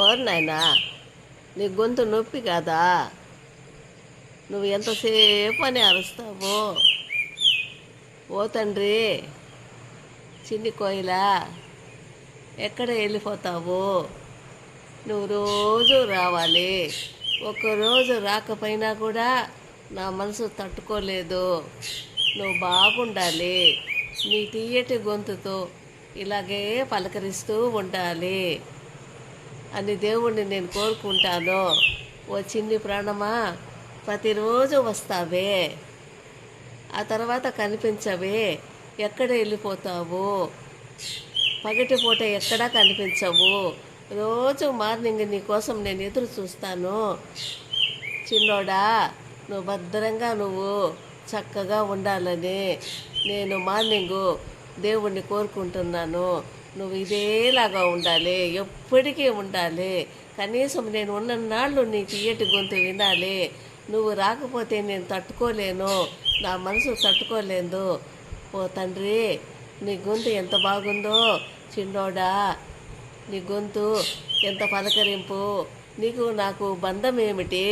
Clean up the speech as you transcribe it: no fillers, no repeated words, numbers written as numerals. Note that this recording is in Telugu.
ఓరు నాయనా, నీ గొంతు నొప్పి కాదా? నువ్వు ఎంతసేపు అని అరుస్తావు? ఓ తండ్రి, చిన్ని కోయిలా, ఎక్కడ వెళ్ళిపోతావు? నువ్వు రోజు రావాలి. ఒక్కరోజు రాకపోయినా కూడా నా మనసు తట్టుకోలేదు. నువ్వు బాగుండాలి. నీ తీయటి గొంతుతో ఇలాగే పలకరిస్తూ ఉండాలి అని దేవుణ్ణి నేను కోరుకుంటాను. ఓ చిన్ని ప్రాణమా, ప్రతిరోజు వస్తావే, ఆ తర్వాత కనిపించవే. ఎక్కడ వెళ్ళిపోతావు? పగటిపూట ఎక్కడా కనిపించవు. రోజు మార్నింగ్ నీ కోసం నేను ఎదురు చూస్తాను. చిన్నోడా, నువ్వు భద్రంగా చక్కగా ఉండాలని నేను మార్నింగు దేవుణ్ణి కోరుకుంటున్నాను. నువ్వు ఇదేలాగా ఉండాలి, ఎప్పటికీ ఉండాలి. కనీసం నేను ఉన్నన్నాళ్ళు నీ తీయటి గొంతు వినాలి. నువ్వు రాకపోతే నేను తట్టుకోలేను, నా మనసు తట్టుకోలేదు. ఓ తండ్రి, నీ గొంతు ఎంత బాగుందో చిన్నోడా. నీ గొంతు ఎంత పలకరింపు. నీకు నాకు బంధం ఏమిటి?